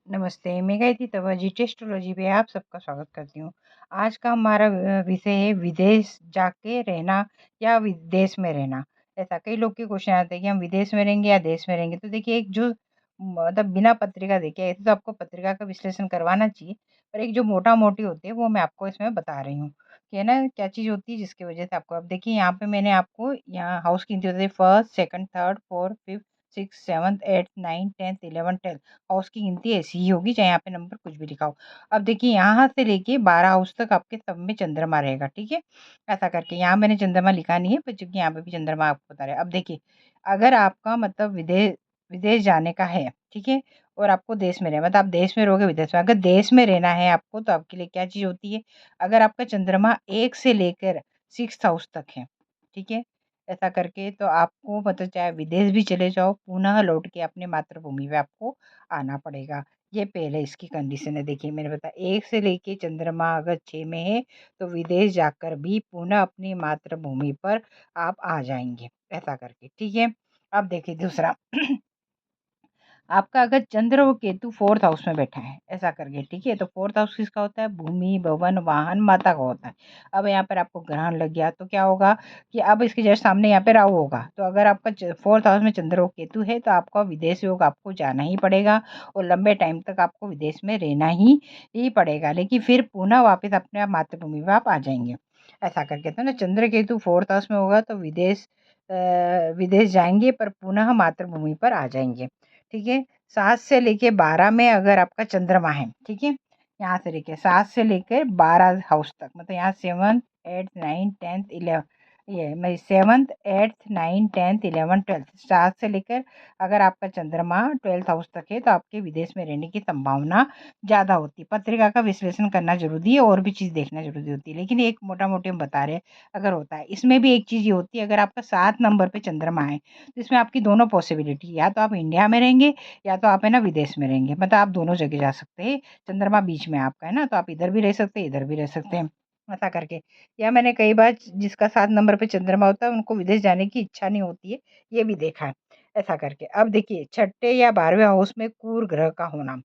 नमस्ते, मैं गायत्री तवाजी टेस्टोलॉजी पे आप सबका स्वागत करती हूँ। आज का हमारा विषय है विदेश जाके रहना या विदेश में रहना। ऐसा कई लोग के क्वेश्चन आते हैं कि हम विदेश में रहेंगे या देश में रहेंगे। तो देखिए एक जो मतलब बिना पत्रिका देखे ऐसे तो आपको पत्रिका का विश्लेषण करवाना चाहिए, पर एक जो मोटा-मोटी होती है वो मैं आपको इसमें बता रही हूँ, कि है ना क्या चीज़ होती है जिसकी वजह से आपको अब देखिए यहाँ पे मैंने आपको यहाँ हाउस की गिनती बताई 1st, 2nd, 3rd, 4th, 5th, 6th, 7th, 8th, 9th, 10th, 11th, 12th house की गिनती ऐसी ही होगी चाहे यहाँ पे नंबर कुछ भी लिखा हो। अब देखिए यहाँ से लेके 12 हाउस तक आपके सब में चंद्रमा रहेगा, ठीक है? ऐसा करके यहाँ मैंने चंद्रमा लिखा नहीं है पर चूँकि यहाँ पे भी चंद्रमा आपको बता रहा है। अब देखिए अगर आपका मतलब विदेश विदेश जाने का है, ठीक है? और आपको देश में रहना मतलब आप देश में रहोगे विदेश में। अगर देश में रहना है आपको तो आपके लिए क्या चीज़ होती है? अगर आपका चंद्रमा 1 से लेकर 6th हाउस तक है, ठीक है? ऐसा करके तो आपको मतलब चाहे विदेश भी चले जाओ, पुनः लौट के अपने मातृभूमि में आपको आना पड़ेगा। ये पहले इसकी कंडीशन है। देखिए मैंने बताया 1 से लेके चंद्रमा अगर 6 में है, तो विदेश जाकर भी पुनः अपनी मातृभूमि पर आप आ जाएँगे, ऐसा करके, ठीक है? अब देखिए दूसरा आपका अगर चंद्र और केतु 4th हाउस में बैठा है, ऐसा करके, ठीक है? तो 4th हाउस किसका होता है? भूमि, भवन, वाहन, माता का होता है। अब यहाँ पर आपको ग्रहण लग गया तो क्या होगा कि अब इसके जस्ट सामने यहाँ पे राहु होगा। तो अगर आपका 4th हाउस में चंद्र और केतु है तो आपका विदेश योग आपको जाना ही पड़ेगा और लंबे टाइम तक आपको विदेश में रहना ही पड़ेगा। लेकिन फिर पुनः वापस अपने आप मातृभूमि में आप आ जाएँगे। ऐसा करके तो ना चंद्र केतु 4th हाउस में होगा तो विदेश जाएँगे पर पुनः मातृभूमि पर आ जाएँगे। ठीक है? 7 से लेके 12 में अगर आपका चंद्रमा है, ठीक है? यहाँ से लेके 7 से लेकर 12 हाउस तक मतलब यहाँ 7th, 8th, 9th, 10th, 11 ये मैं 7th, 8th, 9th, 10th, 11th, 12th 7 से लेकर अगर आपका चंद्रमा 12th हाउस तक है तो आपके विदेश में रहने की संभावना ज़्यादा होती है। पत्रिका का विश्लेषण करना ज़रूरी है और भी चीज़ देखना ज़रूरी होती है। लेकिन एक मोटा-मोटी हम बता रहे हैं अगर होता है। इसमें भी एक चीज़ ये होती है अगर आपका 7 नंबर पे चंद्रमा है तो इसमें आपकी दोनों पॉसिबिलिटी या तो आप इंडिया में रहेंगे या तो आप है ना विदेश में रहेंगे मतलब आप दोनों जगह जा सकते हैं। चंद्रमा बीच में आपका है ना तो आप इधर भी रह सकते हैं, इधर भी रह सकते हैं, ऐसा करके। या मैंने कई बार जिसका 7 नंबर पे चंद्रमा होता है उनको विदेश जाने की इच्छा नहीं होती है, ये भी देखा है, ऐसा करके। अब देखिए छठे या 12वें हाउस में क्रूर ग्रह का होना,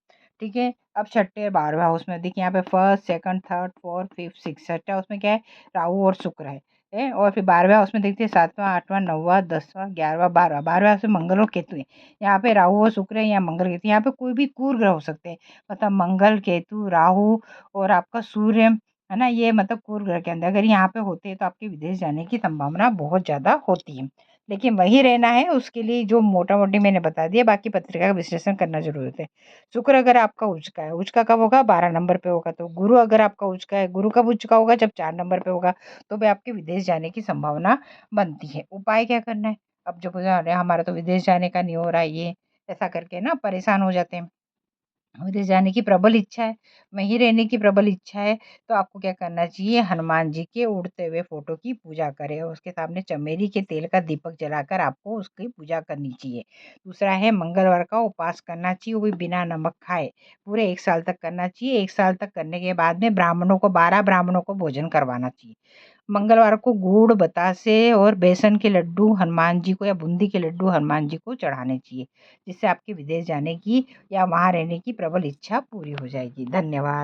ठीक है? अब छठे और 12वें हाउस में देखिए यहाँ पे 1st, 2nd, 3rd, 4th, 5th, 6th छठे हाउस में क्या है? राहु और शुक्र है और फिर 12वें हाउस में देखते हैं 7वां, 8वां, 9वां, 10वां, 11वां, 12वां 12वें हाउस में मंगल और केतु है। यहाँ पे राहु और शुक्र है या मंगल केतु यहाँ पे कोई भी क्रूर ग्रह हो सकते हैं मतलब मंगल, केतु, राहु और आपका सूर्य, है ना? ये मतलब क्रूर ग्रह के अंदर अगर यहाँ पे होते हैं तो आपके विदेश जाने की संभावना बहुत ज़्यादा होती है। लेकिन वहीं रहना है उसके लिए जो मोटा-मोटी मैंने बता दिया बाकी पत्रिका का विश्लेषण करना ज़रूरी होता है। शुक्र अगर आपका उच्च का है, उच्च का कब होगा? 12 नंबर पे होगा। तो गुरु अगर आपका उच्च का है, गुरु कब उच्च का होगा? जब 4 नंबर पे होगा, तो भी आपके विदेश जाने की संभावना बनती है। उपाय क्या करना है? अब जो बोला अरे हमारा तो विदेश जाने का नहीं हो रहा है ये, ऐसा करके ना परेशान हो जाते हैं। विदेश जाने की प्रबल इच्छा है, वहीं रहने की प्रबल इच्छा है, तो आपको क्या करना चाहिए हनुमान जी के उड़ते हुए फ़ोटो की पूजा करें और उसके सामने चमेली के तेल का दीपक जलाकर आपको उसकी पूजा करनी चाहिए। दूसरा है मंगलवार का उपवास करना चाहिए, वो भी बिना नमक खाए, पूरे 1 साल तक करना चाहिए। 1 साल तक करने के बाद में ब्राह्मणों को 12 ब्राह्मणों को भोजन करवाना चाहिए। मंगलवार को गुड़, बतासे और बेसन के लड्डू हनुमान जी को या बूंदी के लड्डू हनुमान जी को चढ़ाने चाहिए, जिससे आपके विदेश जाने की या वहाँ रहने की प्रबल इच्छा पूरी हो जाएगी। धन्यवाद।